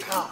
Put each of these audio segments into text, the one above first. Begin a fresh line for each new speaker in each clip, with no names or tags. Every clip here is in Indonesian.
Hidup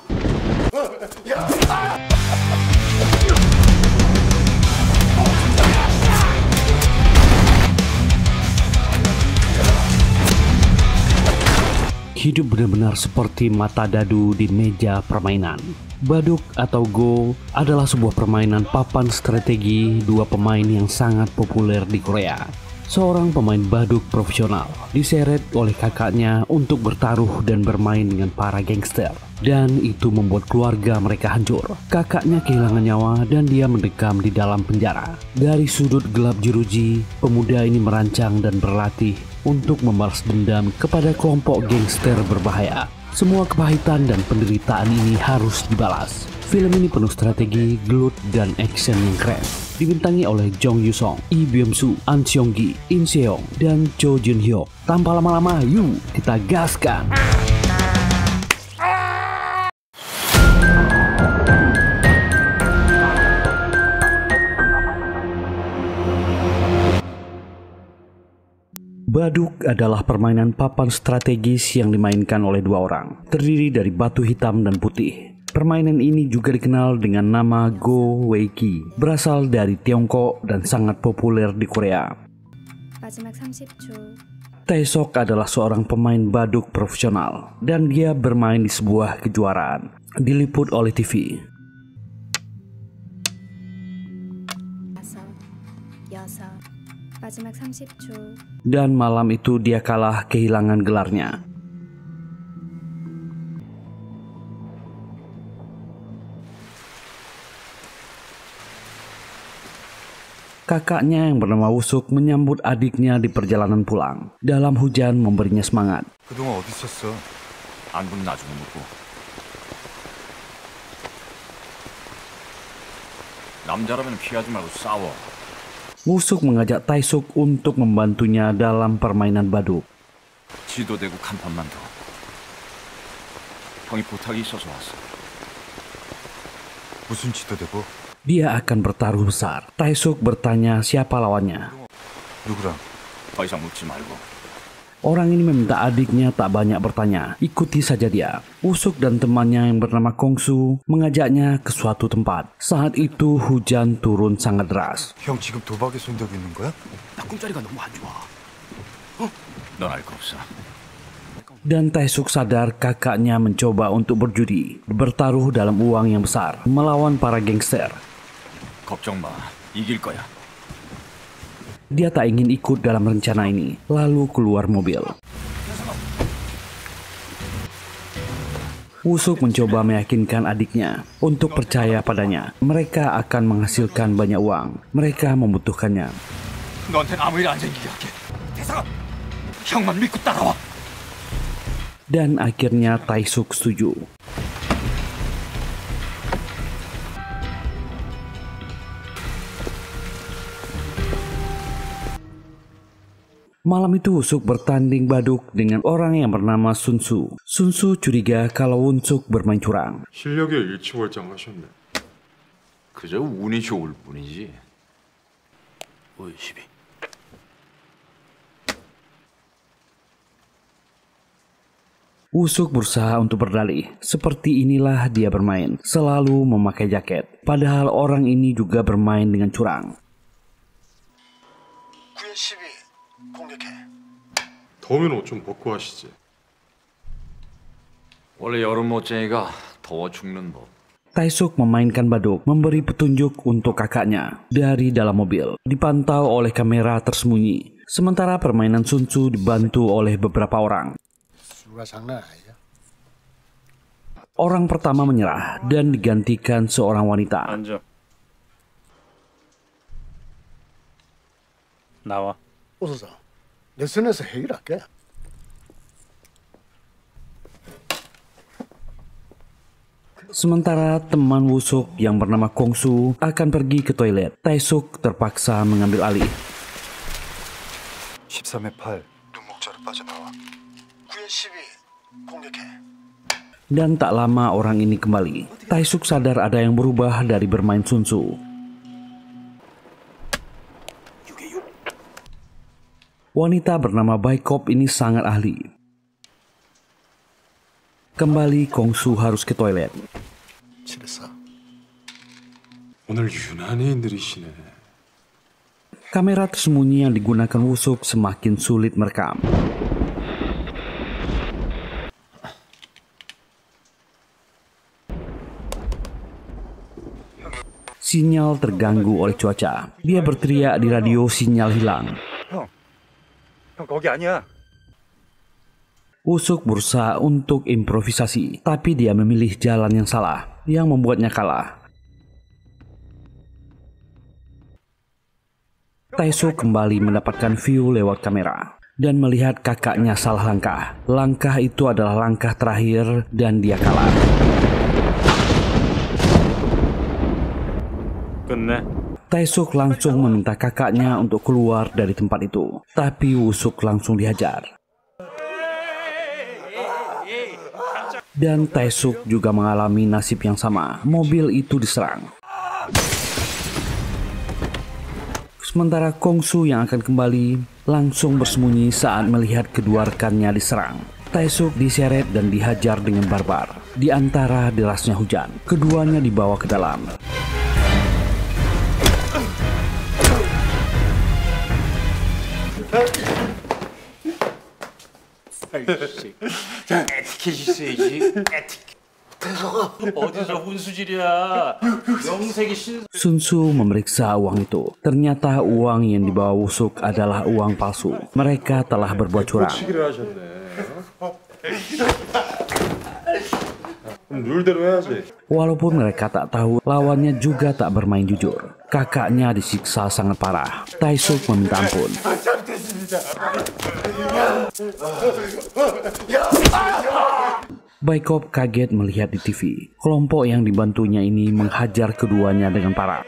benar-benar seperti mata dadu di meja permainan. Baduk atau Go adalah sebuah permainan papan strategi dua pemain yang sangat populer di Korea. Seorang pemain baduk profesional diseret oleh kakaknya untuk bertaruh dan bermain dengan para gangster. Dan itu membuat keluarga mereka hancur. Kakaknya kehilangan nyawa dan dia mendekam di dalam penjara. Dari sudut gelap jeruji, pemuda ini merancang dan berlatih untuk membalas dendam kepada kelompok gangster berbahaya. Semua kepahitan dan penderitaan ini harus dibalas. Film ini penuh strategi, gelut, dan action yang keren. Dibintangi oleh Jong Yoo Song, Lee Byung Soo, An Seong Gi, In Seong, dan Cho Jun Hyuk. Tanpa lama-lama, yuk kita gaskan! Baduk adalah permainan papan strategis yang dimainkan oleh dua orang, terdiri dari batu hitam dan putih. Permainan ini juga dikenal dengan nama Go Wei Ki, berasal dari Tiongkok dan sangat populer di Korea. Tae-sok adalah seorang pemain baduk profesional dan dia bermain di sebuah kejuaraan, diliput oleh TV. Dan malam itu dia kalah, kehilangan gelarnya. Kakaknya yang bernama Wusuk menyambut adiknya di perjalanan pulang. Dalam hujan memberinya semangat.
그동안 어디 있었어? 안부는 나중에 묻고. 남자라면 피하지 말고 싸워.
Wusuk mengajak Tae-suk untuk membantunya dalam permainan baduk.
지도대고 간판만 더. 형이 부탁이 있어서 왔어. 무슨 지도대고?
Dia akan bertaruh besar. Tae-suk bertanya siapa lawannya.
누구랑? 더 이상 묻지 말고.
Orang ini meminta adiknya tak banyak bertanya, ikuti saja dia. Wusuk dan temannya yang bernama Kongsu mengajaknya ke suatu tempat. Saat itu hujan turun sangat deras.
형 지금 도박에 손대고 있는 거야? 나 꿈자리가 너무 안 좋아. 넌 알 거 없어.
Dan Tae-suk sadar kakaknya mencoba untuk berjudi, bertaruh dalam uang yang besar, melawan para gangster.
걱정 마, 이길 거야.
Dia tak ingin ikut dalam rencana ini, lalu keluar mobil. Wusuk mencoba meyakinkan adiknya untuk percaya padanya. Mereka akan menghasilkan banyak uang. Mereka membutuhkannya.
너한테는 아무 일 안 생기게 할게. 대상아, 형만 믿고 따라와.
Dan akhirnya Tae-suk setuju. Malam itu Wusuk bertanding baduk dengan orang yang bernama Sun Su. Sun Su curiga kalau Wusuk bermain curang.
실력에 일치월장하셨네.
그저 운이 좋을 뿐이지. 의심이.
Wusuk berusaha untuk berdalih. Seperti inilah dia bermain, selalu memakai jaket. Padahal orang ini juga bermain dengan curang.
더우면 옷 좀 벗고 하시지.
원래 여름 멋쟁이가 더워 죽는 법.
Tae-suk memainkan baduk, memberi petunjuk untuk kakaknya dari dalam mobil. Dipantau oleh kamera tersembunyi. Sementara permainan Sun Tzu dibantu oleh beberapa orang. Orang pertama menyerah dan digantikan seorang wanita.
나와.
레슨에서 해결할게.
Sementara teman Wusuk yang bernama Kongsu akan pergi ke toilet, Tae-suk terpaksa mengambil alih.
13의 8.
눈목자로 빠져나와. 9의 12. 공격해.
Dan tak lama orang ini kembali. Tae-suk sadar ada yang berubah dari bermain Sun Tzu. Wanita bernama Baikop ini sangat ahli. Kembali Kongsu harus ke toilet.
집에서
오늘 유난히 느리시네.
Kamera tersembunyi yang digunakan Wusuk semakin sulit merekam. Sinyal terganggu oleh cuaca. Dia berteriak di radio, sinyal hilang.
형 거기 아니야.
Wusuk berusaha untuk improvisasi, tapi dia memilih jalan yang salah, yang membuatnya kalah. Taesuk kembali mendapatkan view lewat kamera dan melihat kakaknya salah langkah. Langkah itu adalah langkah terakhir dan dia kalah.
끝내.
Taesuk langsung meminta kakaknya untuk keluar dari tempat itu, tapi Wusuk langsung dihajar. Dan Taesuk juga mengalami nasib yang sama. Mobil itu diserang. Sementara Kongsu yang akan kembali langsung bersembunyi saat melihat kedua rekannya diserang. Taesuk diseret dan dihajar dengan barbar. Di antara derasnya hujan, keduanya dibawa ke dalam.
에티켓 있어야지. 에티켓. 어디서 훈수질이야. 명색이 신.
Sunsu memeriksa uang itu. Ternyata uang yang dibawa Wusuk adalah uang palsu. Mereka telah berbuat curang.
치기를 하셨네. 그럼 룰대로 해야지.
Walaupun mereka tak tahu, lawannya juga tak bermain jujur. Kakaknya disiksa sangat parah. Taesuk meminta ampun. Baikop kaget melihat di TV. Kelompok yang dibantunya ini menghajar keduanya dengan parah.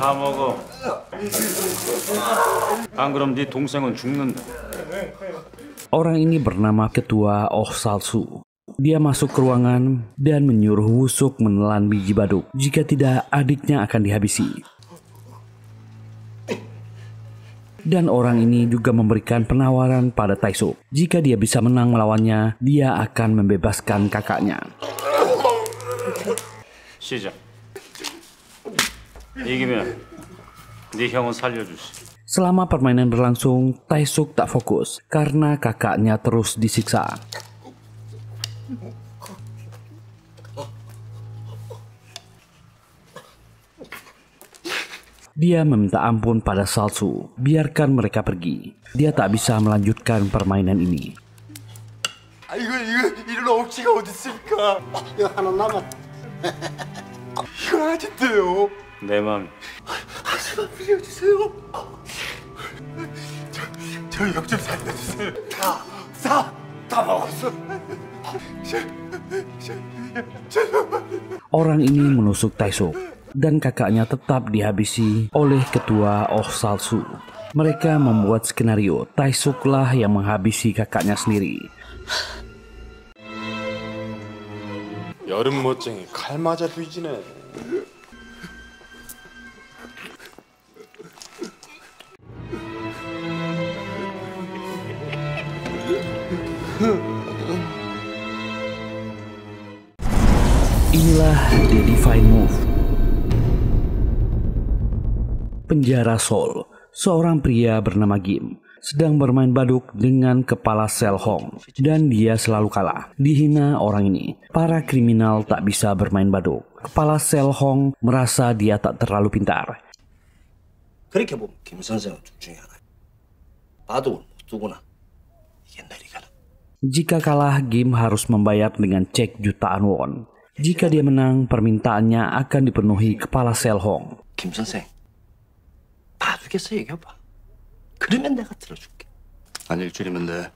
다 먹어. 안 그럼 네 동생은 죽는다.
Orang ini bernama Ketua Oh Salsu. Dia masuk ke ruangan dan menyuruh Wusuk menelan biji baduk. Jika tidak, adiknya akan dihabisi. Dan orang ini juga memberikan penawaran pada Taesuk. Jika dia bisa menang melawannya, dia akan membebaskan kakaknya.
시작. 이기면 네 형은 살려주시.
Selama permainan berlangsung, Taesuk tak fokus karena kakaknya terus disiksa. Dia meminta ampun pada Salsu. Biarkan mereka pergi. Dia tak bisa melanjutkan permainan ini.
이런 억지가 어디 있습니까? 이거 하나 남았. 이거 아닌데요.
내 맘.
제발 빌려주세요. 저희 형 좀 살려주세요. 다 먹었어.
Orang ini menusuk Taesuk dan kakaknya tetap dihabisi oleh Ketua Oh Salsu. Mereka membuat skenario Taesuklah yang menghabisi kakaknya sendiri.
여름 멋쟁이 칼 맞아 뒤지네.
Inilah The Divine Move. Penjara Seoul. Seorang pria bernama Gim sedang bermain baduk dengan kepala sel Hong dan dia selalu kalah. Dihina orang ini. Para kriminal tak bisa bermain baduk. Kepala sel Hong merasa dia tak terlalu pintar.
그렇게 보면 김 선생은 둘 중에 하나. 바둑을 못 두구나. 이게 내리가는.
Jika kalah, Gim harus membayar dengan cek jutaan won. Jika dia menang, permintaannya akan dipenuhi kepala sel Hong.
김 선생, 바둑에서 얘기해봐. 그러면 내가 들어줄게.
안 일주일이면 돼.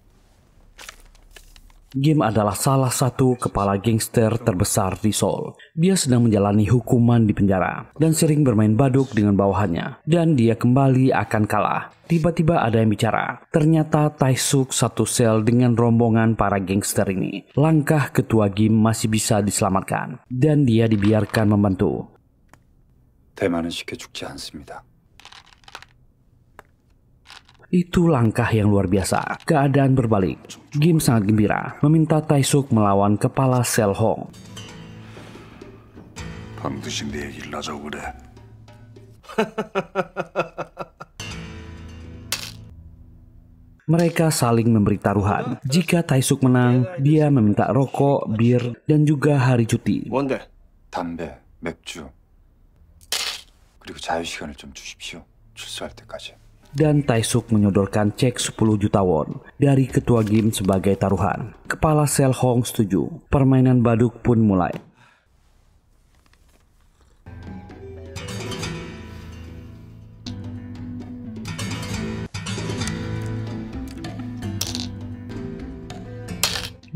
Gim adalah salah satu kepala gangster terbesar di Seoul. Dia sedang menjalani hukuman di penjara dan sering bermain baduk dengan bawahannya. Dan dia kembali akan kalah. Tiba-tiba ada yang bicara. Ternyata Taesuk satu sel dengan rombongan para gangster ini. Langkah ketua Gim masih bisa diselamatkan. Dan dia dibiarkan membantu.
대만은 쉽게 죽지 않습니다.
Itu langkah yang luar biasa. Keadaan berbalik. Gim sangat gembira, meminta Taesuk melawan kepala sel Hong.
반드시 내 얘기를 하자고 그래.
Mereka saling memberi taruhan. Jika Taesuk menang, dia meminta rokok, bir, dan juga hari cuti.
뭔데?
담배, 맥주, 그리고 자유시간을 좀 주십시오. 출소할 때까지.
Dan Taesuk menyodorkan cek 10 juta won dari ketua Gim sebagai taruhan. Kepala sel Hong setuju. Permainan baduk pun mulai.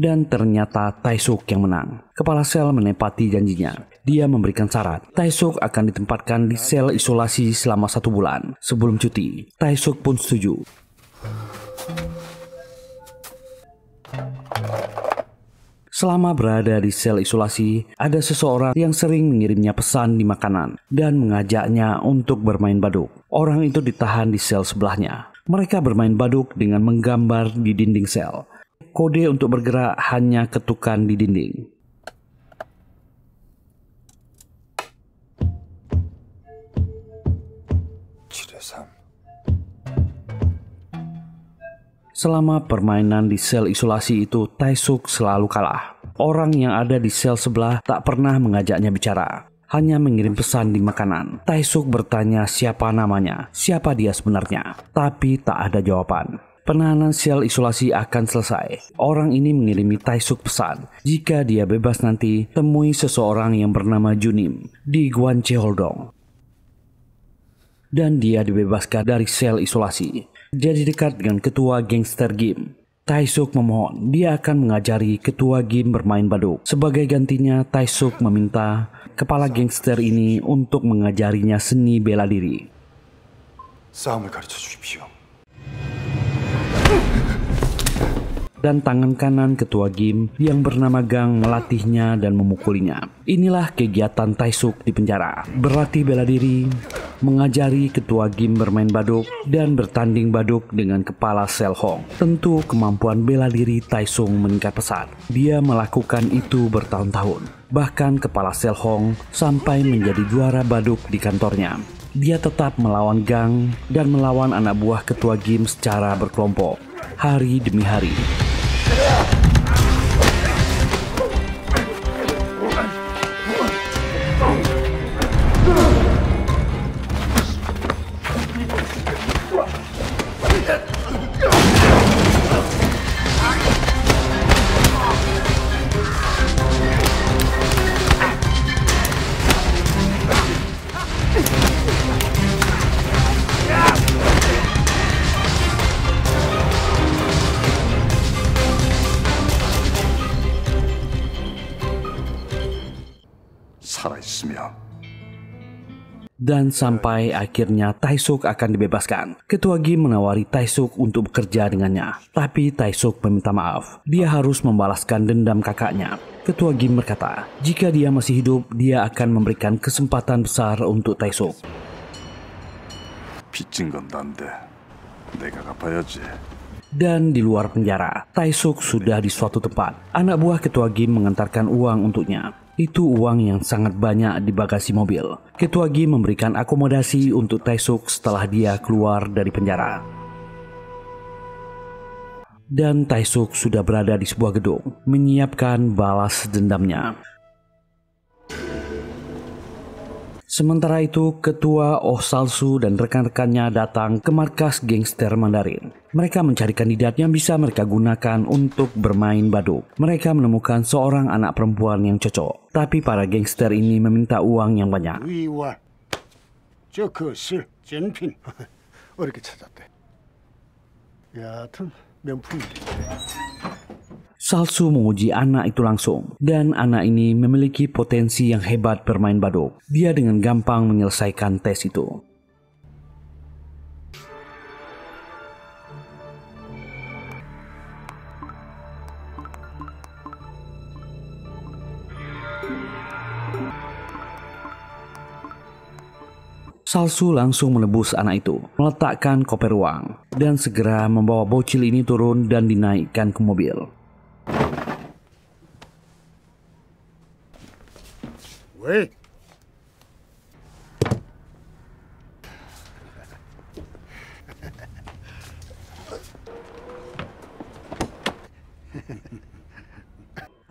Dan ternyata Taesuk yang menang. Kepala sel menepati janjinya. Dia memberikan syarat. Taesuk akan ditempatkan di sel isolasi selama 1 bulan sebelum cuti. Taesuk pun setuju. Selama berada di sel isolasi, ada seseorang yang sering mengirimnya pesan di makanan dan mengajaknya untuk bermain baduk. Orang itu ditahan di sel sebelahnya. Mereka bermain baduk dengan menggambar di dinding sel. Kode untuk bergerak hanya ketukan di dinding. Selama permainan di sel isolasi itu, Taesuk selalu kalah. Orang yang ada di sel sebelah tak pernah mengajaknya bicara, hanya mengirim pesan di makanan. Taesuk bertanya siapa namanya, siapa dia sebenarnya, tapi tak ada jawaban. Penahanan sel isolasi akan selesai. Orang ini mengirimi Taesuk pesan. Jika dia bebas nanti, temui seseorang yang bernama Junim di Gwancheoldong. Dan dia dibebaskan dari sel isolasi. Jadi dekat dengan ketua gangster Gim. Taesuk memohon dia akan mengajari ketua Gim bermain baduk. Sebagai gantinya, Taesuk meminta kepala gangster ini untuk mengajarinya seni bela diri.
싸움을 가르쳐 주십시오.
Dan tangan kanan ketua Gim yang bernama Gang melatihnya dan memukulinya. Inilah kegiatan Taesuk di penjara. Berlatih bela diri, mengajari ketua Gim bermain baduk, dan bertanding baduk dengan kepala sel Hong. Tentu kemampuan bela diri Taesuk meningkat pesat. Dia melakukan itu bertahun-tahun. Bahkan kepala sel Hong sampai menjadi juara baduk di kantornya. Dia tetap melawan Gang dan melawan anak buah ketua Gim secara berkelompok, hari demi hari.
살아있으며
Dan sampai akhirnya Taesuk akan dibebaskan. Ketua Gim menawari Taesuk untuk bekerja dengannya. Tapi Taesuk meminta maaf. Dia harus membalaskan dendam kakaknya. Ketua Gim berkata, jika dia masih hidup, dia akan memberikan kesempatan besar untuk Taesuk.
빚진 건 난데 내가 갚아야지.
Dan di luar penjara, Taesuk sudah di suatu tempat. Anak buah ketua Gim mengantarkan uang untuknya. Itu uang yang sangat banyak di bagasi mobil. Ketua Gim memberikan akomodasi untuk Taesuk setelah dia keluar dari penjara. Dan Taesuk sudah berada di sebuah gedung, menyiapkan balas dendamnya. Sementara itu, ketua Oh Salsu dan rekan-rekannya datang ke markas gangster Mandarin. Mereka mencari kandidat yang bisa mereka gunakan untuk bermain baduk. Mereka menemukan seorang anak perempuan yang cocok. Tapi para gangster ini meminta uang yang banyak.
위와 저 거실 젠핀 어렵게 찾았대. 여하튼 명품이지.
Salsu menguji anak itu langsung, dan anak ini memiliki potensi yang hebat bermain baduk. Dia dengan gampang menyelesaikan tes itu. Salsu langsung menebus anak itu, meletakkan koper uang. dan segera membawa bocil ini turun dan dinaikkan ke mobil.
왜?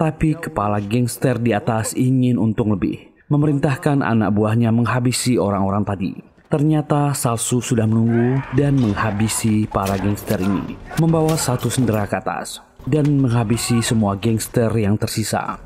Tapi kepala gangster di atas ingin untung lebih, memerintahkan anak buahnya menghabisi orang-orang tadi. Ternyata Salsu sudah menunggu dan menghabisi para gangster ini, membawa satu sendera ke atas dan menghabisi semua gangster yang tersisa.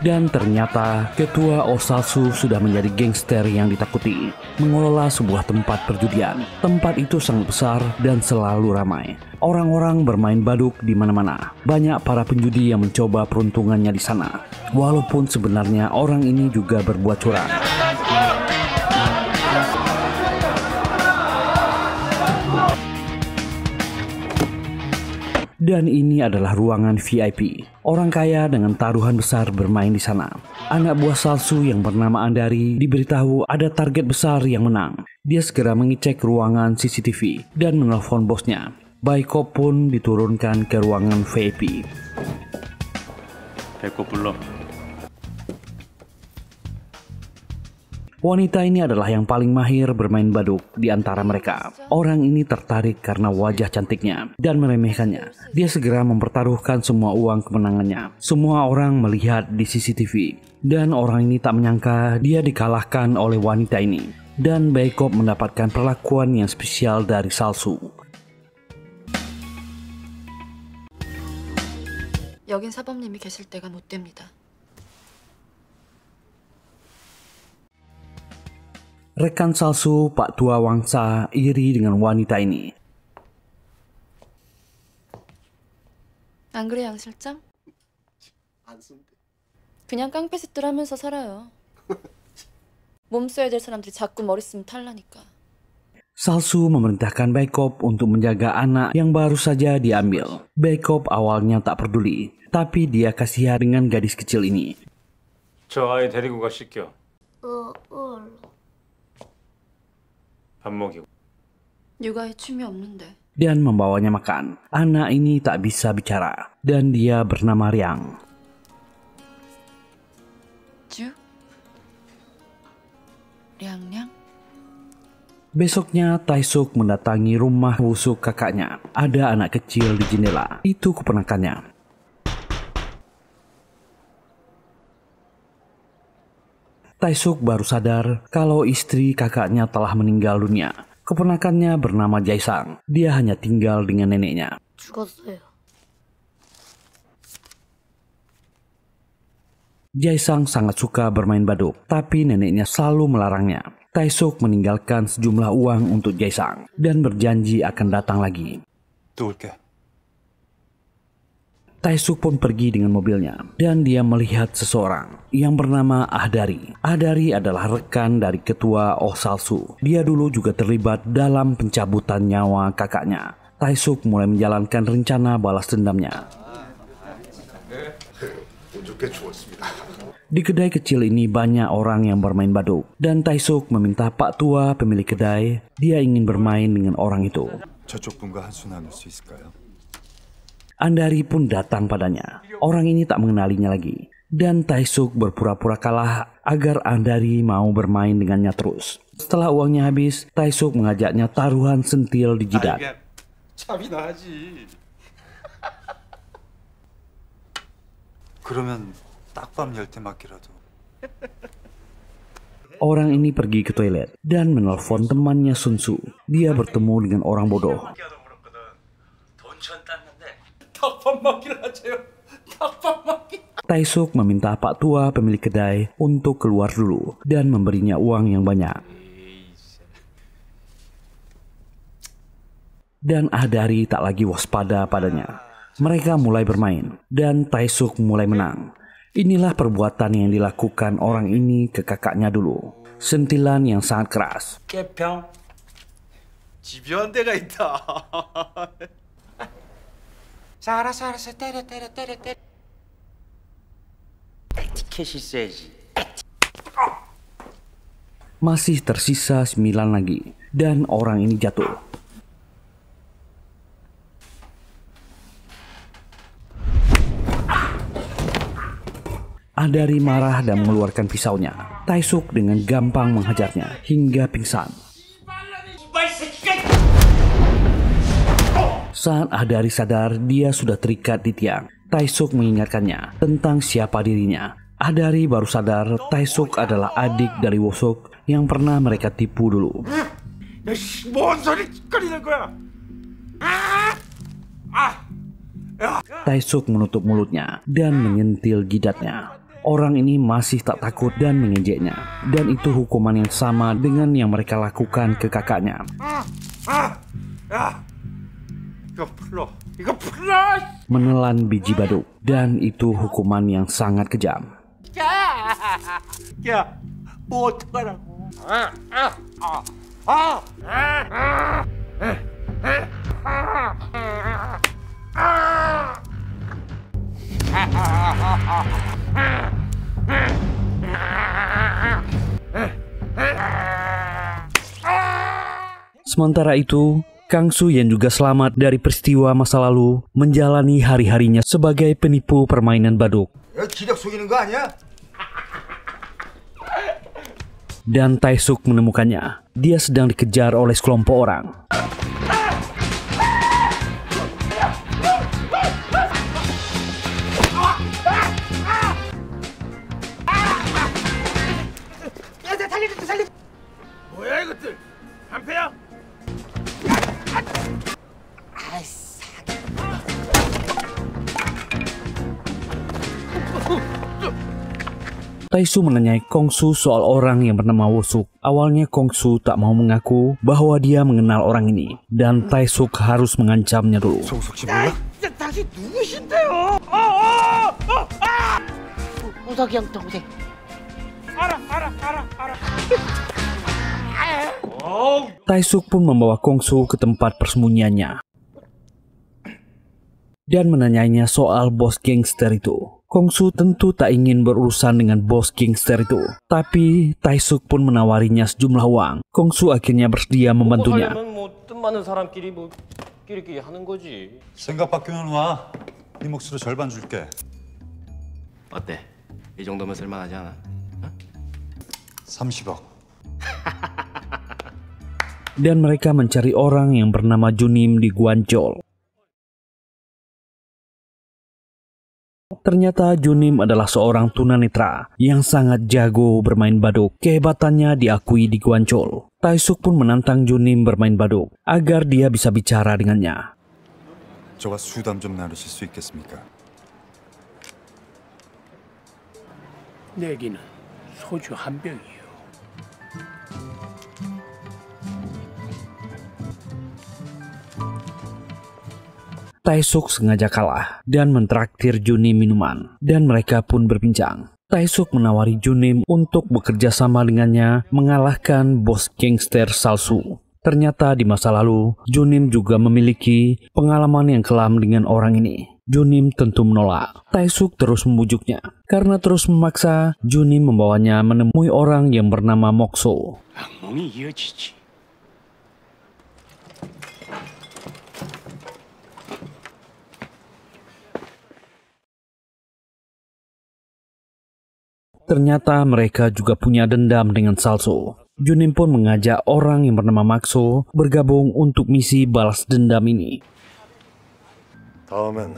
Dan ternyata ketua Osalsu sudah menjadi gangster yang ditakuti, mengelola sebuah tempat perjudian. Tempat itu sangat besar dan selalu ramai. Orang-orang bermain baduk di mana-mana. Banyak para penjudi yang mencoba peruntungannya di sana. Walaupun sebenarnya orang ini juga berbuat curang. Dan ini adalah ruangan VIP. Orang kaya dengan taruhan besar bermain di sana. Anak buah Salsu yang bernama Andari diberitahu ada target besar yang menang. Dia segera mengecek ruangan CCTV dan menelpon bosnya. Baikop pun diturunkan ke ruangan VIP.
배꼽 불러.
Wanita ini adalah yang paling mahir bermain baduk di antara mereka. Orang ini tertarik karena wajah cantiknya dan meremehkannya. Dia segera mempertaruhkan semua uang kemenangannya. Semua orang melihat di CCTV. Dan orang ini tak menyangka dia dikalahkan oleh wanita ini. Dan Baikop mendapatkan perlakuan yang spesial dari Salsu.
여긴 사범님이 계실 때가 못 됩니다.
Rekan Salsu, Pak Tua Wangsa, iri dengan wanita ini.
안 그래, 양 실장?
안 쓴대.
그냥 깡패짓들 하면서 살아요. 몸 써야 될 사람들이 자꾸 머리 쓰면 탈라니까.
Salsu memerintahkan Baikop untuk menjaga anak yang baru saja diambil. Baikop awalnya tak peduli, tapi dia kasihan dengan gadis kecil ini.
저 아이 데리고 가 씻겨. 밥 먹이고.
육아에 취미 없는데.
Dan membawanya makan. Anak ini tak bisa bicara dan dia bernama Riang.
쭉? 량량?
Besoknya Taisuk mendatangi rumah busuk kakaknya. Ada anak kecil di jendela. Itu keponakannya. Taisuk baru sadar kalau istri kakaknya telah meninggal dunia. Keponakannya bernama Jaisang. Dia hanya tinggal dengan neneknya.
죽었어요.
Jaisang sangat suka bermain baduk, tapi neneknya selalu melarangnya. Taisuk meninggalkan sejumlah uang untuk Jaisang dan berjanji akan datang lagi.
또 올게.
Taisuk pun pergi dengan mobilnya dan dia melihat seseorang yang bernama Ahdari. Ahdari adalah rekan dari ketua Osalsu. Dia dulu juga terlibat dalam pencabutan nyawa kakaknya. Taisuk mulai menjalankan rencana balas dendamnya.
운 좋게 죽었습니다.
Di kedai kecil ini banyak orang yang bermain baduk dan Taisuk meminta Pak Tua pemilik kedai, dia ingin bermain dengan orang itu.
저쪽 분과 한수 나눌 수 있을까요?
Andari pun datang padanya. Orang ini tak mengenalinya lagi. Dan Taisuk berpura-pura kalah agar Andari mau bermain dengannya terus. Setelah uangnya habis, Taisuk mengajaknya taruhan sentil di jidat.
참이 나지.
그러면 딱밤 10대 맞기라도.
Orang ini pergi ke toilet dan menelpon temannya Sun Tzu. Dia bertemu dengan orang bodoh. Taisuk meminta Pak Tua pemilik kedai untuk keluar dulu dan memberinya uang yang banyak. Dan Ahdari tak lagi waspada padanya. Mereka mulai bermain dan Taisuk mulai menang. Inilah perbuatan yang dilakukan orang ini ke kakaknya dulu. Sentilan yang sangat keras.
깨평
집요한 데가 있다. 자, 알았어. 때려. 티켓이 있어야지.
Masih tersisa 9 lagi dan orang ini jatuh. Adari marah dan mengeluarkan pisaunya. Taesuk dengan gampang menghajarnya hingga pingsan. Saat Adari sadar, dia sudah terikat di tiang. Taesuk mengingatkannya tentang siapa dirinya. Adari baru sadar Taesuk adalah adik dari Wosuk yang pernah mereka tipu dulu.
뭔 소리 거리는 거야?
Taesuk menutup mulutnya dan menyentil jidatnya. Orang ini masih tak takut dan mengejeknya. Dan itu hukuman yang sama dengan yang mereka lakukan ke kakaknya.
이거 풀러!
Menelan biji baduk. Dan itu hukuman yang sangat kejam.
야, 뭐 어떡하라고?
Sementara itu, Kangsu yang juga selamat dari peristiwa masa lalu menjalani hari-harinya sebagai penipu permainan baduk.
기력 속이는 거 아니야?
Dan Taesuk menemukannya. Dia sedang dikejar oleh sekelompok orang.
뭐야 이것들? 한패야?
Taesu menanyai Kongsu soal orang yang bernama Wosuk. Awalnya Kongsu tak mau mengaku bahwa dia mengenal orang ini. Dan Taesuk harus mengancamnya dulu.
송숙 씨 몰라? 당신 누구신데요?
우석이 형 동생.
알아.
Taesuk pun membawa Kongsu ke tempat persembunyiannya. Dan menanyainya soal bos gangster itu. Kongsu tentu tak ingin berurusan dengan bos gangster itu. Tapi Taesuk pun menawarinya sejumlah uang. Kongsu akhirnya bersedia membantunya.
생각 바뀌면 와. 네 몫으로 절반 줄게.
어때? 이 정도면 쓸만하지 않아?
30억.
Dan mereka mencari orang yang bernama Junim di Guanchol. Ternyata Junim adalah seorang tunanetra yang sangat jago bermain baduk. Kehebatannya diakui di Guanchol. Taesuk pun menantang Junim bermain baduk agar dia bisa bicara dengannya.
저와 수담 좀 나누실 수 있겠습니까?
내기는 소주 한 병이요.
Taesuk sengaja kalah dan mentraktir Junim minuman. Dan mereka pun berbincang. Taesuk menawari Junim untuk bekerja sama dengannya mengalahkan bos gangster Salsu. Ternyata di masa lalu, Junim juga memiliki pengalaman yang kelam dengan orang ini. Junim tentu menolak. Taesuk terus membujuknya. Karena terus memaksa, Junim membawanya menemui orang yang bernama Mokso.
악몽이 이어지지.
Ternyata mereka juga punya dendam dengan Salso. Junim pun mengajak orang yang bernama Makso bergabung untuk misi balas dendam ini.
다음엔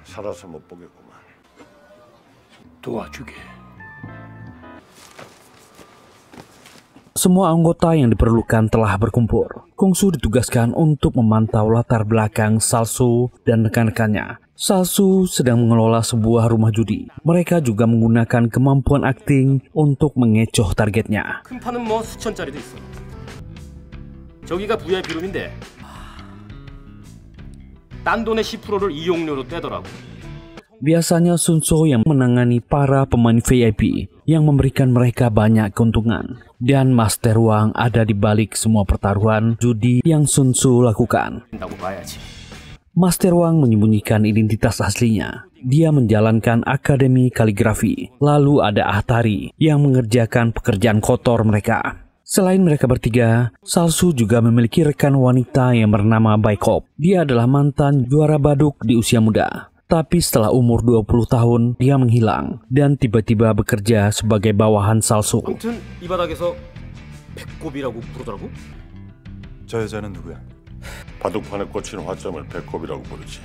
살아서 못 보겠구만.
도와주게.
Semua anggota yang diperlukan telah berkumpul. Kongsu ditugaskan untuk memantau latar belakang Salso dan rekan-rekannya. Salsu sedang mengelola sebuah rumah judi. Mereka juga menggunakan kemampuan akting untuk mengecoh targetnya.
큰 판은 뭐 수천짜리도 있어. 저기가 VIP 룸인데 딴 돈의 10%를 이용료로 떼더라고.
Biasanya Sun Tzu yang menangani para pemain VIP yang memberikan mereka banyak keuntungan. Dan Master Wang ada di balik semua pertaruhan judi yang Sun Tzu lakukan. Master Wang menyembunyikan identitas aslinya. Dia menjalankan akademi kaligrafi. Lalu ada Ahtari yang mengerjakan pekerjaan kotor mereka. Selain mereka bertiga, Salsu juga memiliki rekan wanita yang bernama Baikop. Dia adalah mantan juara baduk di usia muda. Tapi setelah umur 20 tahun, dia menghilang dan tiba-tiba bekerja sebagai bawahan Salsu.
아무튼 이 바닥에서 배꼽이라고 부르더라고?
저 여자는 누구야?
바둑판에 꽂힌 화점을 배꼽이라고 부르지.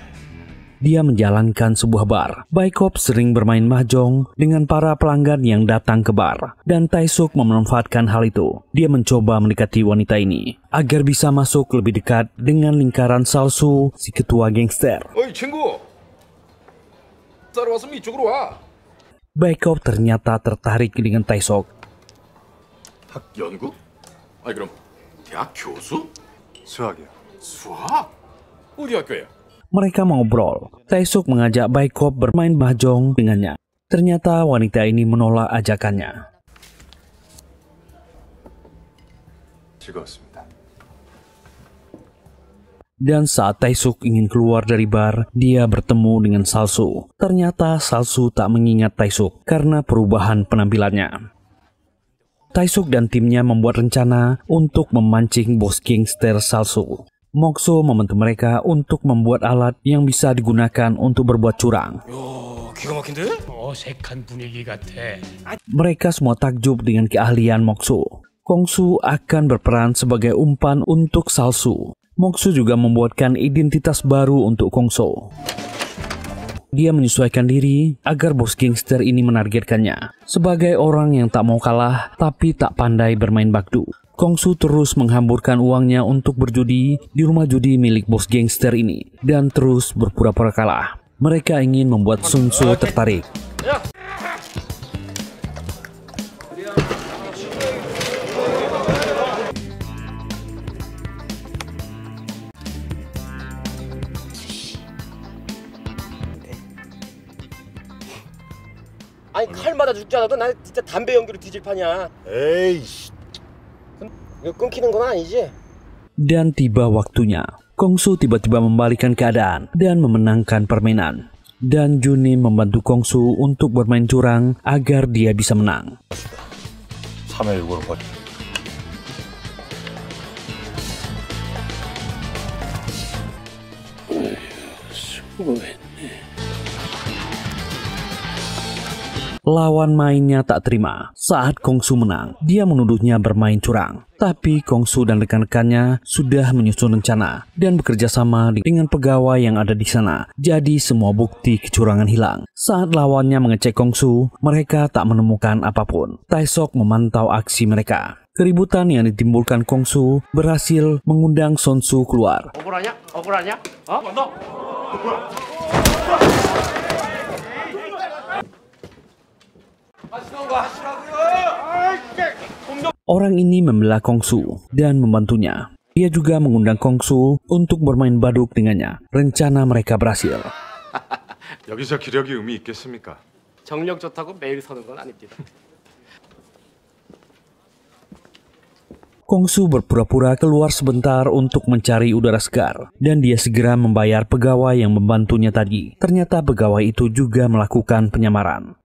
Dia menjalankan sebuah bar. Baikop sering bermain mahjong dengan para pelanggan yang datang ke bar. Dan Taesuk memanfaatkan hal itu. Dia mencoba mendekati wanita ini agar bisa masuk lebih dekat dengan lingkaran Salsu, si ketua gangster.
어이 친구! 따로 왔으면 이쪽으로 와.
Baikop ternyata tertarik dengan Taesuk.
학 연구? 아니 그럼 대학 교수?
수학이요.
수학? 어디 학교야?
Mereka mengobrol. Taesuk mengajak Baikop bermain mahjong dengannya. Ternyata wanita ini menolak ajakannya.
즐거웠습니다.
Dan saat Taesuk ingin keluar dari bar, dia bertemu dengan Salsu. Ternyata Salsu tak mengingat Taesuk karena perubahan penampilannya. Taesuk dan timnya membuat rencana untuk memancing bos gangster Salsu. Mokso membantu mereka untuk membuat alat yang bisa digunakan untuk berbuat curang.
기가 막힌데?
어색한 분위기 같아.
Mereka semua takjub dengan keahlian Mokso. Kongsu akan berperan sebagai umpan untuk Salsu. Mokso juga membuatkan identitas baru untuk Kongso. Dia menyesuaikan diri agar bos gangster ini menargetkannya. Sebagai orang yang tak mau kalah tapi tak pandai bermain bakdu, Kongsu terus menghamburkan uangnya untuk berjudi di rumah judi milik bos gangster ini dan terus berpura-pura kalah. Mereka ingin membuat Sun Tzu tertarik.
아니 칼 맞아 죽지 않아도 나는 진짜 담배 연기로 뒤질 판이야.
에이씨.
이거 끊기는 건 아니지?
Dan tiba waktunya. Kongsu tiba-tiba membalikkan keadaan dan memenangkan permainan. Dan Junim membantu Kongsu untuk bermain curang agar dia bisa menang.
3회 6월 버리.
Lawan mainnya tak terima saat Kongsu menang. Dia menuduhnya bermain curang. Tapi Kongsu dan rekan-rekannya sudah menyusun rencana dan bekerja sama dengan pegawai yang ada di sana. Jadi semua bukti kecurangan hilang. Saat lawannya mengecek Kongsu, mereka tak menemukan apapun. Taesuk memantau aksi mereka. Keributan yang ditimbulkan Kongsu berhasil mengundang Sun Tzu keluar.
억울하냐? 억울하냐? 어? 너?
Orang ini membela Kongsu dan membantunya. Dia juga mengundang Kongsu untuk bermain baduk dengannya. Rencana mereka berhasil.
여기서 기력이 의미 있겠습니까?
정력 좋다고 매일 서는 건 아닙니다.
Kongsu berpura-pura keluar sebentar untuk mencari udara segar. Dan dia segera membayar pegawai yang membantunya tadi. Ternyata pegawai itu juga melakukan penyamaran.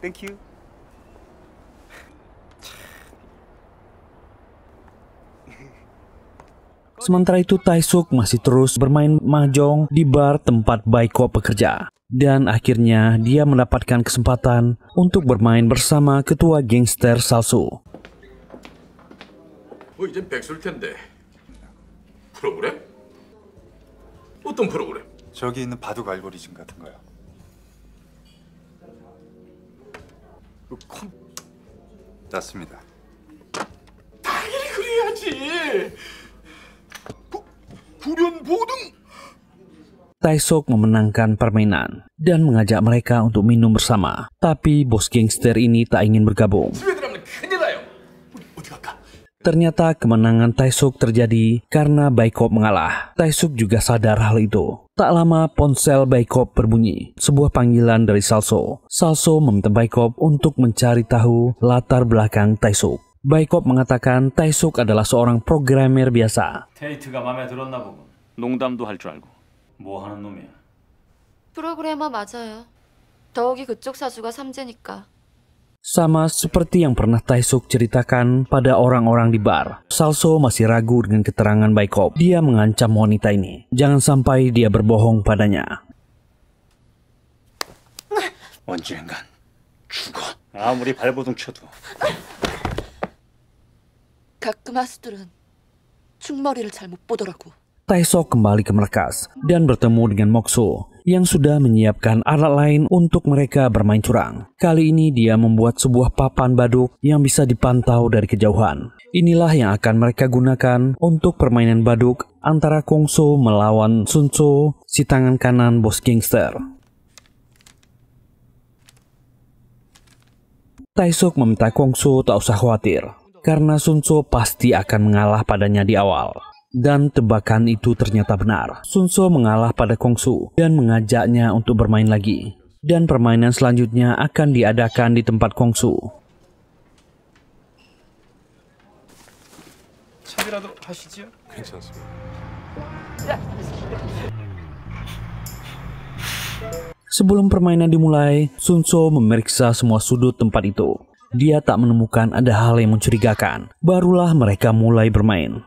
Thank you.
Sementara itu Taesuk masih terus bermain mahjong di bar tempat Baikop bekerja. Dan akhirnya dia mendapatkan kesempatan untuk bermain bersama ketua gangster Salsu.
뭐 이젠 백수일 텐데. 프로그램? 어떤 프로그램?
저기 있는 바둑 알고리즘 같은 거요. 맞습니다.
당연히 그래야지. 불연보등.
Taesuk memenangkan permainan dan mengajak mereka untuk minum bersama. Tapi bos gangster ini tak ingin bergabung. Ternyata kemenangan Taesuk terjadi karena Baikop mengalah. Taesuk juga sadar hal itu. Tak lama ponsel Baikop berbunyi, sebuah panggilan dari Salso. Salso meminta Baikop untuk mencari tahu latar belakang Taesuk. Baikop mengatakan Taesuk adalah seorang programmer biasa.
테이트가 마음에 들었나 보군. 농담도 할 줄 알고. 뭐 하는 놈이야?
프로그래머 맞아요. 더욱이 그쪽 사주가 삼재니까.
Sama seperti yang pernah Taesuk ceritakan pada orang-orang di bar, Salso masih ragu dengan keterangan Baikop. Dia mengancam wanita ini, jangan sampai dia berbohong padanya.
언젠간 죽어. 아무리 발버둥 쳐도.
가끔 하수들은 충머리를 잘 못 보더라고.
Taesuk kembali ke markas dan bertemu dengan Mokso yang sudah menyiapkan alat lain untuk mereka bermain curang. Kali ini dia membuat sebuah papan baduk yang bisa dipantau dari kejauhan. Inilah yang akan mereka gunakan untuk permainan baduk antara Kongso melawan Sunso, si tangan kanan bos gangster. Taesuk meminta Kongso tak usah khawatir, karena Sunso pasti akan mengalah padanya di awal. Dan tebakan itu ternyata benar. Sunso mengalah pada Kongsu dan mengajaknya untuk bermain lagi. Dan permainan selanjutnya akan diadakan di tempat Kongsu.
차비라도 하시지요? 괜찮습니다.
Sebelum permainan dimulai, Sunso memeriksa semua sudut tempat itu. Dia tak menemukan ada hal yang mencurigakan. Barulah mereka mulai bermain.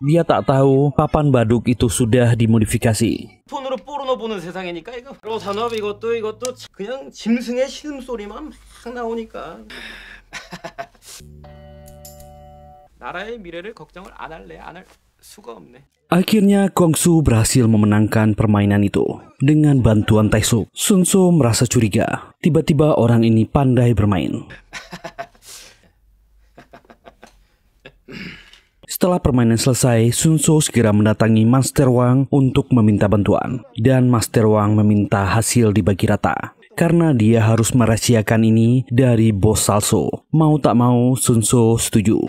Dia tak tahu papan baduk itu sudah dimodifikasi.
폰으로 포르노 보는 세상이니까 이거 산업 이것도 그냥 짐승의 신음소리만 막 나오니까 나라의 미래를 걱정을 안 할 수가 없네.
Akhirnya Kongsu berhasil memenangkan permainan itu dengan bantuan Taesuk. Sunso merasa curiga. Tiba-tiba orang ini pandai bermain. Setelah permainan selesai, Sunso segera mendatangi Master Wang untuk meminta bantuan. Dan Master Wang meminta hasil dibagi rata. Karena dia harus merahasiakan ini dari bos Salso. Mau tak mau, Sunso setuju.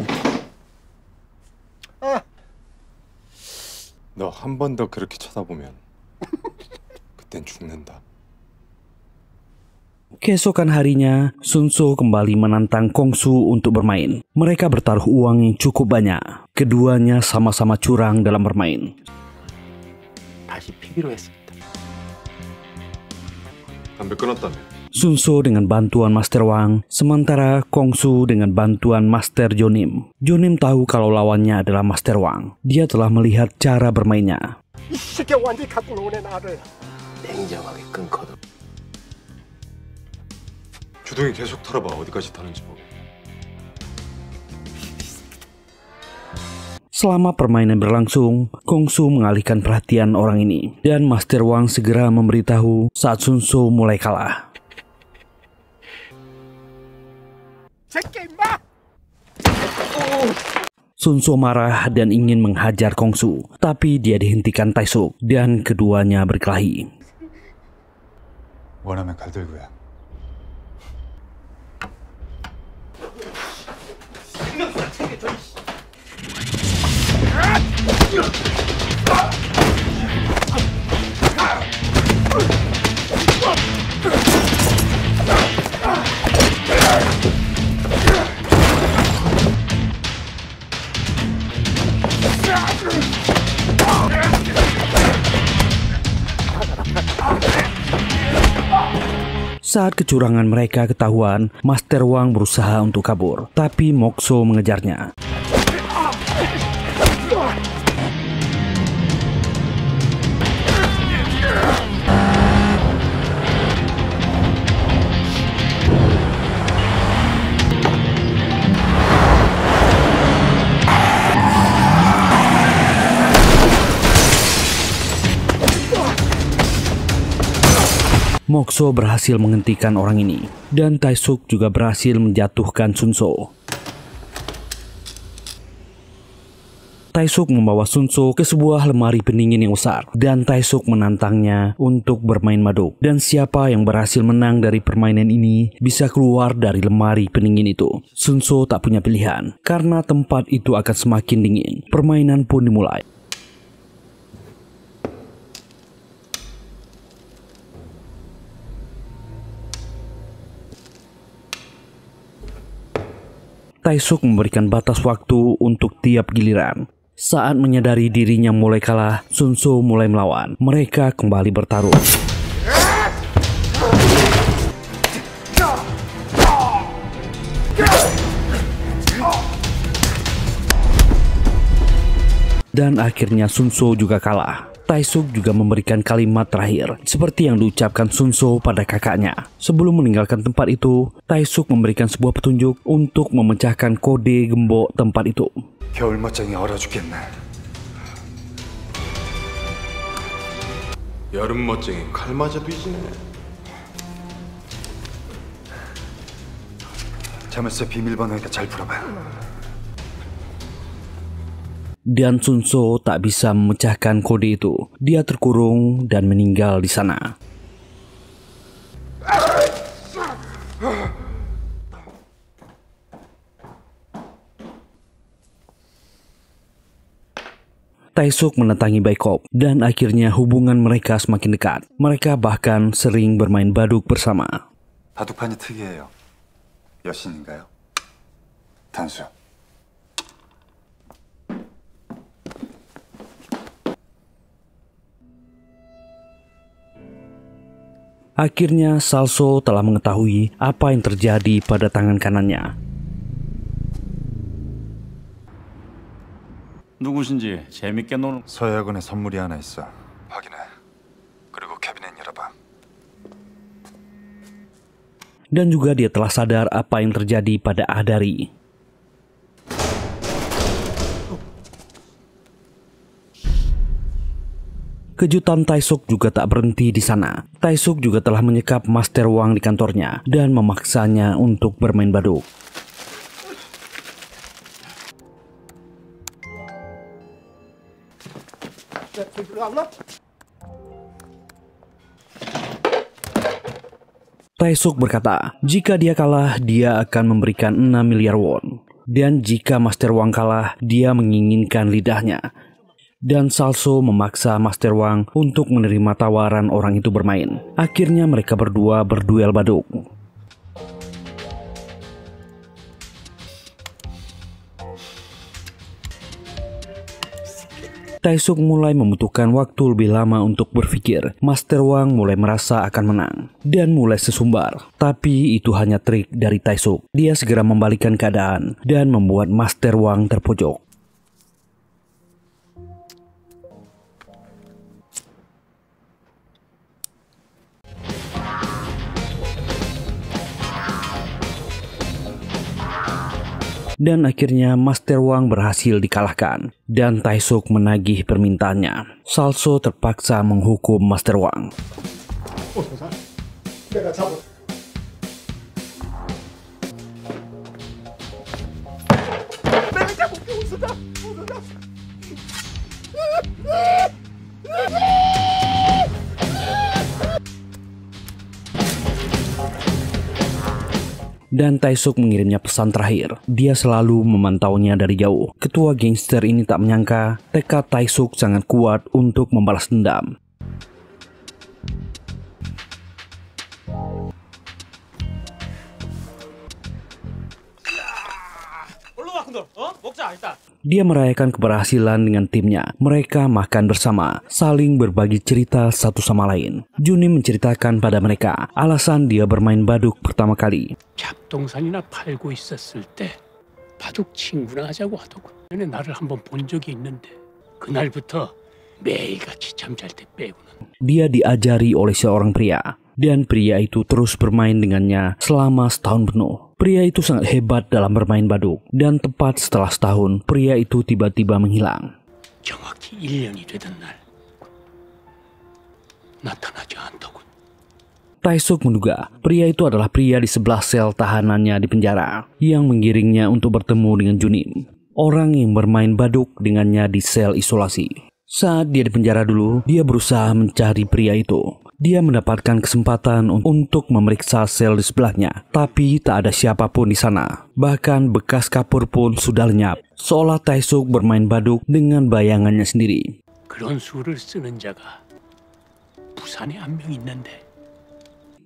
너 한 번 더 그렇게 쳐다보면 그땐 죽는다.
Keesokan harinya, Sunso kembali menantang Kongsu untuk bermain. Mereka bertaruh uang yang cukup banyak. Keduanya sama-sama curang dalam bermain.
다시 피기로 했습니다.
담배 끊었다며.
Sunso dengan bantuan Master Wang, sementara Kongsu dengan bantuan Master Jonim. Jonim tahu kalau lawannya adalah Master Wang. Dia telah melihat cara bermainnya.
이 새끼 완전히 갖고 노네 나를.
냉정하게 끊거든.
주둥이 계속 털어봐. 어디까지 타는지 보게.
Selama permainan berlangsung, Kongsu mengalihkan perhatian orang ini. Dan Master Wang segera memberitahu saat Sunso mulai kalah. Sunso marah dan ingin menghajar Kongsu, tapi dia dihentikan Taesuk dan keduanya berkelahi.
원하면 갈들고야.
Saat kecurangan mereka ketahuan, Master Wang berusaha untuk kabur, tapi Mokso mengejarnya. Mokso berhasil menghentikan orang ini, dan Taesuk juga berhasil menjatuhkan Sunso. Taesuk membawa Sunso ke sebuah lemari pendingin yang besar dan Taesuk menantangnya untuk bermain baduk. Dan siapa yang berhasil menang dari permainan ini bisa keluar dari lemari pendingin itu. Sunso tak punya pilihan karena tempat itu akan semakin dingin. Permainan pun dimulai. Taesuk memberikan batas waktu untuk tiap giliran. Saat menyadari dirinya mulai kalah, Sunso mulai melawan. Mereka kembali bertarung. Dan akhirnya Sunso juga kalah. Taesuk juga memberikan kalimat terakhir, seperti yang diucapkan Sunso pada kakaknya. Sebelum meninggalkan tempat itu, Taesuk memberikan sebuah petunjuk untuk memecahkan kode gembok tempat itu.
겨울 멋쟁이 얼어 죽겠네.
여름 멋쟁이 칼 맞아 뒤지네.
자물쇠 비밀번호니까 잘 풀어봐.
Dan Sunso tak bisa memecahkan kode itu. Dia terkurung dan meninggal di sana. Taesuk mendatangi Baekhyun dan akhirnya hubungan mereka semakin dekat. Mereka bahkan sering bermain baduk bersama.
바둑판이 특이해요. 여신인가요? 단수.
Akhirnya Salso telah mengetahui apa yang terjadi pada tangan kanannya.
누구신지 재밌게 노는.
서야군에 선물이 하나 있어. 확인해. 그리고 캐비넷 열어봐.
Dan juga dia telah sadar apa yang terjadi pada Ahdaari. Kejutan Taesuk juga tak berhenti di sana. Taesuk juga telah menyekap Master Wang di kantornya dan memaksanya untuk bermain baduk. Taesuk berkata, jika dia kalah, dia akan memberikan 6 miliar won. Dan jika Master Wang kalah, dia menginginkan lidahnya. Dan Salso memaksa Master Wang untuk menerima tawaran orang itu bermain. Akhirnya mereka berdua berduel baduk. Taesuk mulai membutuhkan waktu lebih lama untuk berpikir. Master Wang mulai merasa akan menang dan mulai sesumbar. Tapi itu hanya trik dari Taesuk. Dia segera membalikkan keadaan dan membuat Master Wang terpojok. Dan akhirnya Master Wang berhasil dikalahkan dan Taesuk menagih permintaannya. Salso terpaksa menghukum Master Wang. Dan Taesuk mengirimnya pesan terakhir. Dia selalu memantaunya dari jauh. Ketua gangster ini tak menyangka tekad Taesuk sangat kuat untuk membalas dendam. Dia merayakan keberhasilan dengan timnya. Mereka makan bersama, saling berbagi cerita satu sama lain. Junim menceritakan pada mereka alasan dia bermain baduk pertama kali.
잡동산이나 팔고 있었을 때 바둑 친구나 하자고 하더군. 전에 나를 한번 본 적이 있는데 그날부터 매일같이 잠잘 때 빼고는.
Dia diajari oleh seorang pria. Dan pria itu terus bermain dengannya selama setahun penuh. Pria itu sangat hebat dalam bermain baduk. Dan tepat setelah setahun, pria itu tiba-tiba menghilang.
정확히 1년이 되던 날 나타나지 않더군.
Taesuk menduga pria itu adalah pria di sebelah sel tahanannya di penjara yang menggiringnya untuk bertemu dengan Junim. orang yang bermain baduk dengannya di sel isolasi. Saat dia di penjara dulu, dia berusaha mencari pria itu. Dia mendapatkan kesempatan untuk memeriksa sel di sebelahnya, tapi tak ada siapapun di sana. Bahkan bekas kapur pun sudah lenyap, seolah Tae-suk bermain baduk dengan bayangannya sendiri.
그런 수를 쓰는 자가 부산에 한 명 있는데.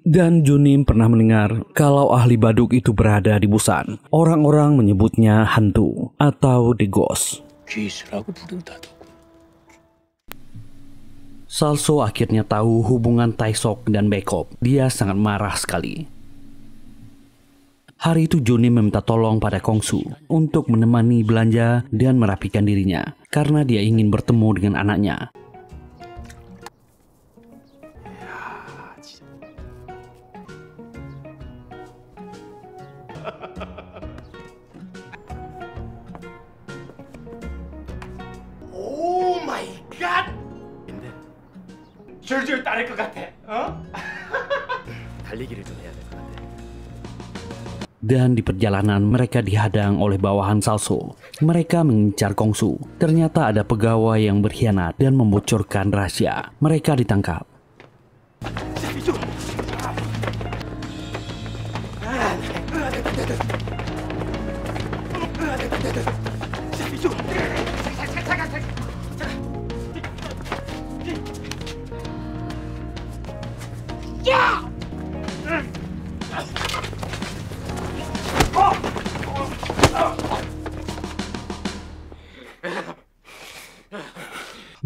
Dan Junim pernah mendengar kalau ahli baduk itu berada di Busan. Orang-orang menyebutnya hantu atau the ghost.
귀수라고 부른다더군.
Salso akhirnya tahu hubungan Tae-sok dan Baekhyun. Dia sangat marah sekali. Hari itu Junim meminta tolong pada Kongsu untuk menemani belanja dan merapikan dirinya karena dia ingin bertemu dengan anaknya.
오 마이 갓! 근데 줄줄 따를 것 같아. 달리기를 좀 해야 될 것 같아.
Dan di perjalanan mereka dihadang oleh bawahan Salso. Mereka mengincar Kongsu. Ternyata ada pegawai yang berkhianat dan membocorkan rahasia. Mereka ditangkap.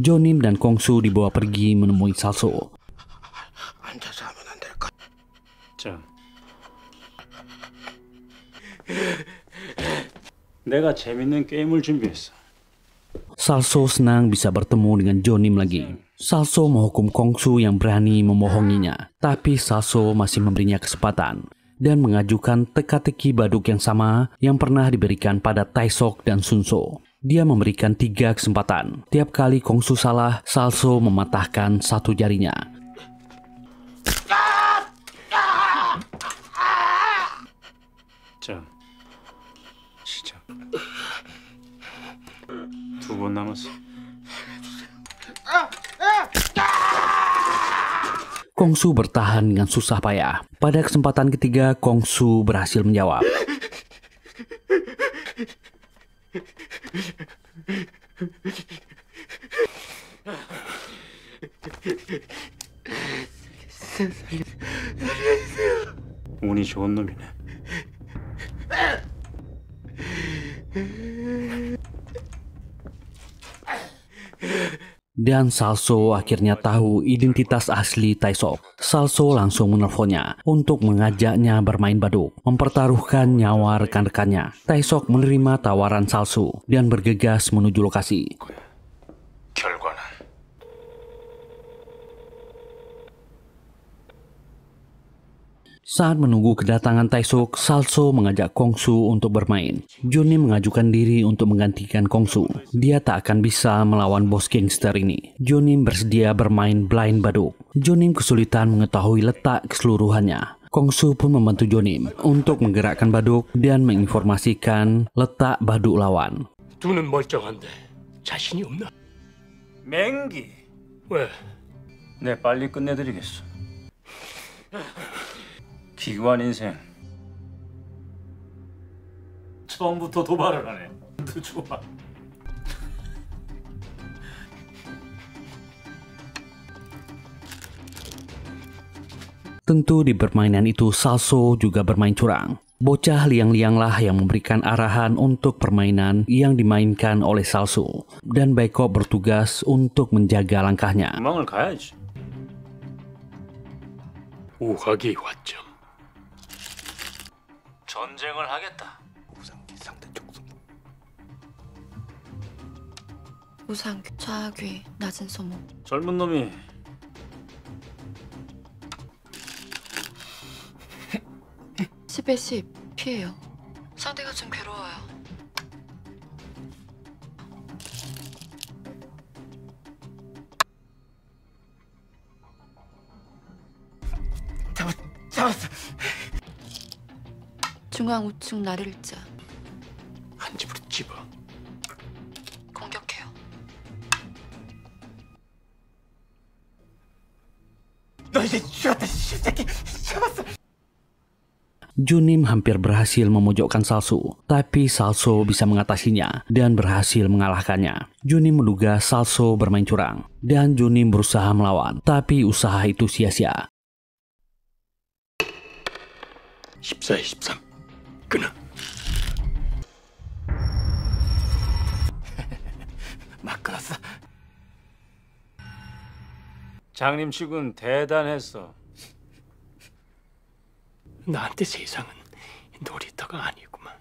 Jonim dan Kongsu dibawa pergi menemui Salso.
앉아서 하면 안 될까?
자, 내가 재밌는 게임을 준비했어.
Salso senang bisa bertemu dengan Jonim lagi. Salso menghukum Kongsu yang berani memohonginya, tapi Salso masih memberinya kesempatan dan mengajukan teka-teki baduk yang sama yang pernah diberikan pada Tae-sok dan Sunso. Dia memberikan 3 kesempatan. Tiap kali Kongsu salah, Salso mematahkan satu jarinya.
자, 시작. 2번 남았어.
Kongsu bertahan dengan susah payah. Pada kesempatan ketiga, Kongsu berhasil menjawab.
운이 좋은 놈이네.
Dan Salso akhirnya tahu identitas asli Tae-sok. Salso langsung menelponnya untuk mengajaknya bermain baduk, mempertaruhkan nyawa rekan-rekannya. Tae-sok menerima tawaran Salso dan bergegas menuju lokasi.
결과는
Saat menunggu kedatangan Tae-sok, Salso mengajak Kongsu untuk bermain. Jonim mengajukan diri untuk menggantikan Kongsu. Dia tak akan bisa melawan bos gangster ini. Jonim bersedia bermain blind baduk. Jonim kesulitan mengetahui letak keseluruhannya. Kongsu pun membantu Jonim untuk menggerakkan baduk dan menginformasikan letak baduk lawan.
눈은 멀쩡한데 자신이 없나?
맹기.
왜?
내 빨리 끝내드리겠어. 기관 인생 처음부터 도발을 하네. 좋아.
Tentu di permainan itu Salso juga bermain curang. Bocah liang-lianglah yang memberikan arahan untuk permainan yang dimainkan oleh Salso, dan Baekhyun bertugas untuk menjaga langkahnya.
도망을 가야지.
오각이 왔죠.
전쟁을 하겠다.
우상귀, 좌귀, 낮은 소목.
젊은 놈이
10에 10 피해요. 상대가 좀 괴로워요.
잡았어.
중앙 우측 나를 자.
한 집으로 집어.
Junim hampir berhasil memojokkan Salso, tapi Salso bisa mengatasinya dan berhasil mengalahkannya. Junim menduga Salso bermain curang, dan Junim berusaha melawan, tapi usaha itu sia-sia.
14, 13, 끊어.
막 끊었어.
장님 치곤 대단했어.
나한테 세상은 놀이터가 아니구만.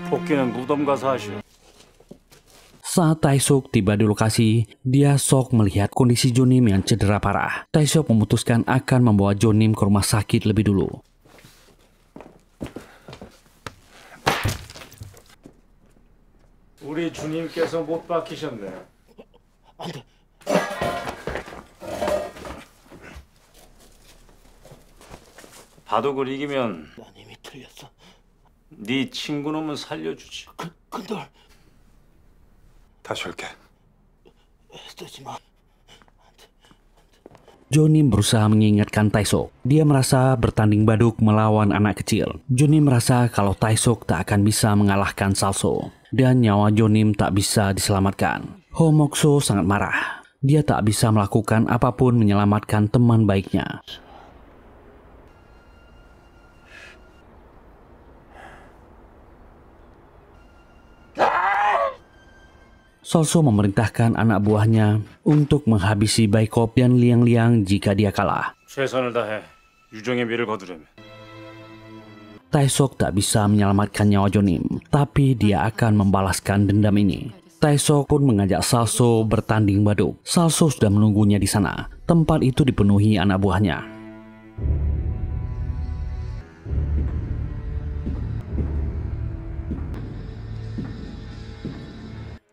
복귀는 무덤 가서 하시오.
Saat Taesuk tiba di lokasi, dia shock melihat kondisi Jonim yang cedera parah. Taesuk memutuskan akan membawa Jonim ke rumah sakit lebih dulu.
우리 주님께서 못 박히셨네.
안 돼.
바둑을 이기면
난 이미 틀렸어.
네 친구 놈은 살려주지.
근데
다시 할게.
쓰지 마.
Jonim berusaha mengingatkan Taesuk. Dia merasa bertanding baduk melawan anak kecil. Jonim merasa kalau Taesuk tak akan bisa mengalahkan Salso. Dan nyawa Jonim tak bisa diselamatkan. Ho Mokso sangat marah. Dia tak bisa melakukan apapun menyelamatkan teman baiknya. Salso memerintahkan anak buahnya untuk menghabisi Baikop dan Liang-Liang jika dia kalah.
최선을 다해 유정의 미를 거두려면.
Taesuk tak bisa menyelamatkan nyawa Jonim, tapi dia akan membalaskan dendam ini. Taesuk pun mengajak Salso bertanding baduk. Salso sudah menunggunya di sana. Tempat itu dipenuhi anak buahnya.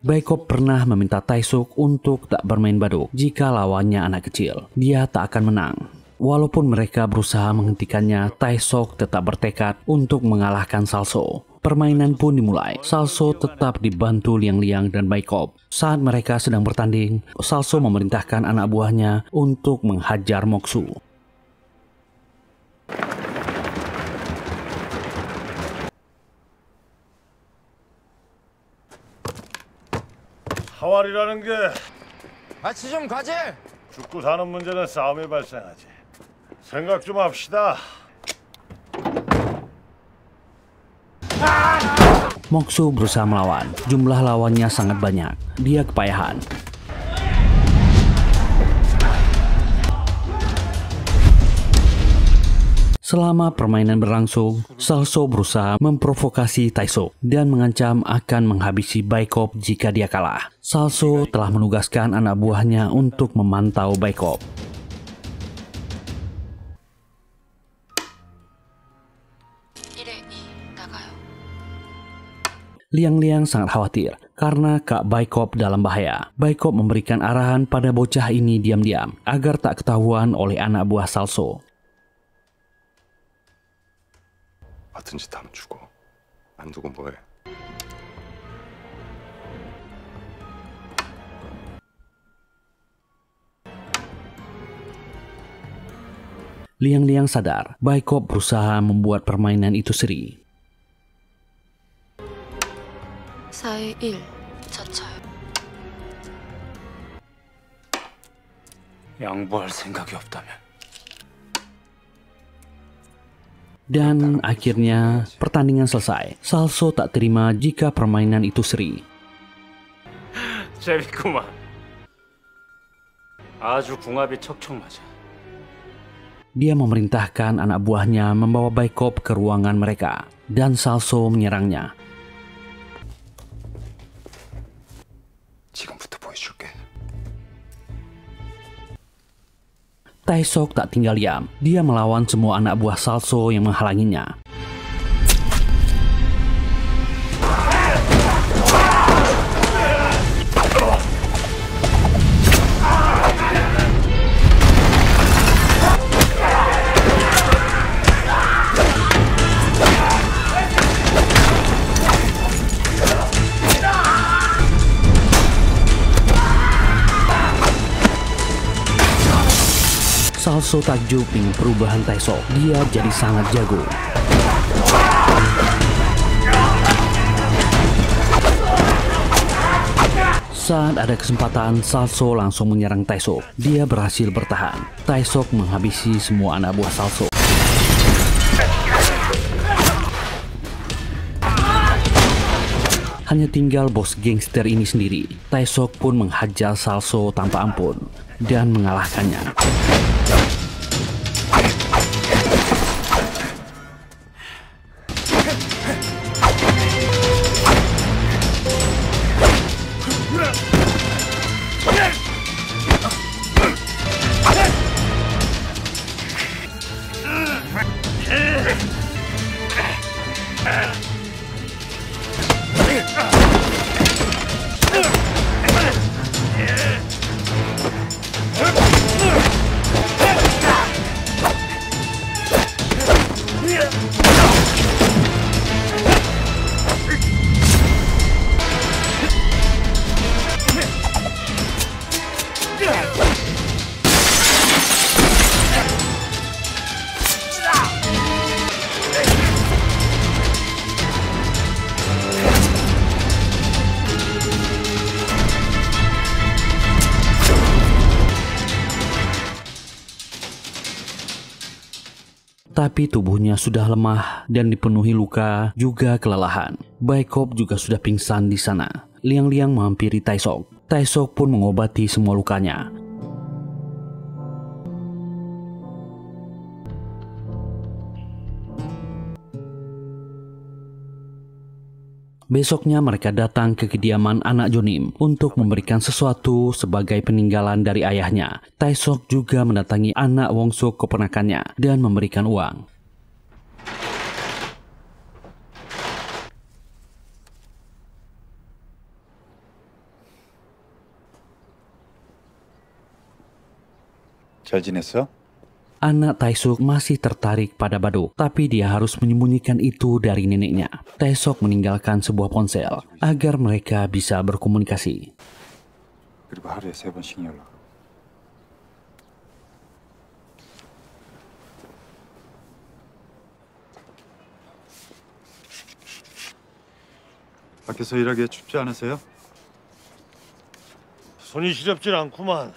Baikop pernah meminta Taesuk untuk tak bermain baduk jika lawannya anak kecil. Dia tak akan menang. Walaupun mereka berusaha menghentikannya, Taesuk tetap bertekad untuk mengalahkan Salso. Permainan pun dimulai. Salso tetap dibantu Liang-Liang dan Baikop. Saat mereka sedang bertanding, Salso memerintahkan anak buahnya untuk menghajar Moksu.
사활이라는 게
같이 좀 가지.
죽고 사는 문제는 싸움이 발생하지. 생각 좀 합시다.
Moksu berusaha melawan. Jumlah lawannya sangat banyak. Dia kepayahan. Selama permainan berlangsung, Salso berusaha memprovokasi Taesuk dan mengancam akan menghabisi Baikop jika dia kalah. Salso telah menugaskan anak buahnya untuk memantau Baikop. Liang-Liang sangat khawatir karena Kak Baikop dalam bahaya. Baikop memberikan arahan pada bocah ini diam-diam agar tak ketahuan oleh anak buah Salso.
같은 짓 하면 죽어. 안 두고 뭐해?
Liang-Liang sadar, Baikop berusaha membuat permainan itu seri.
4-1 자차요.
양보할 생각이 없다면.
Dan akhirnya pertandingan selesai. Salso tak terima jika permainan itu seri.
재밌구만. 아주 궁합이 척척 맞아.
Dia memerintahkan anak buahnya membawa Baikop ke ruangan mereka, dan Salso menyerangnya.
지금부터 보여줄게.
Taesuk tak tinggal diam. Dia melawan semua anak buah Salso yang menghalanginya. Salso takjub dengan perubahan Taesok. Dia jadi sangat jago. Saat ada kesempatan, Salso langsung menyerang Taesok. Dia berhasil bertahan. Taesok menghabisi semua anak buah Salso. Hanya tinggal bos gangster ini sendiri. Taesok pun menghajar Salso tanpa ampun dan mengalahkannya. Tapi tubuhnya sudah lemah dan dipenuhi luka, juga kelelahan. Baekhyun juga sudah pingsan di sana. Liang-liang menghampiri Taesok. Taesok pun mengobati semua lukanya. Besoknya mereka datang ke kediaman anak Jonim untuk memberikan sesuatu sebagai peninggalan dari ayahnya. Taesok juga mendatangi anak Wongsuk keponakannya dan memberikan uang.
잘 지냈어?
Anak Taesok masih tertarik pada Baduk, tapi dia harus menyembunyikan itu dari neneknya. Taesok meninggalkan sebuah ponsel agar mereka bisa berkomunikasi.
그리고 하루에 3번씩 연락. 밖에서 일하기 춥지 않으세요?
손이 시렵질 않구만.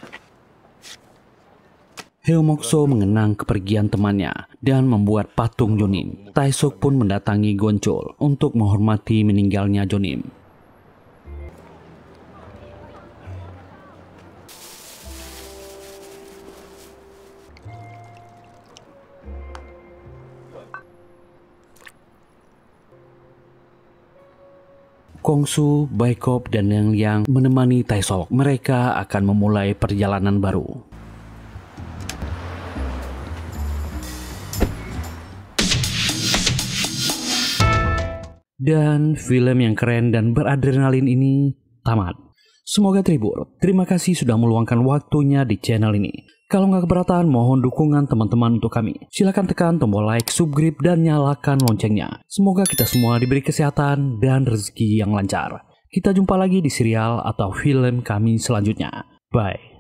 Heomokso mengenang kepergian temannya dan membuat patung Jonim. Taesok pun mendatangi Gonchol untuk menghormati meninggalnya Jonim. Kongsu, Baekhyun, dan Liang-liang menemani Taesok. Mereka akan memulai perjalanan baru. Dan film yang keren dan beradrenalin ini tamat. Semoga terhibur. Terima kasih sudah meluangkan waktunya di channel ini. Kalau nggak keberatan, mohon dukungan teman-teman untuk kami. Silahkan tekan tombol like, subscribe, dan nyalakan loncengnya. Semoga kita semua diberi kesehatan dan rezeki yang lancar. Kita jumpa lagi di serial atau film kami selanjutnya. Bye.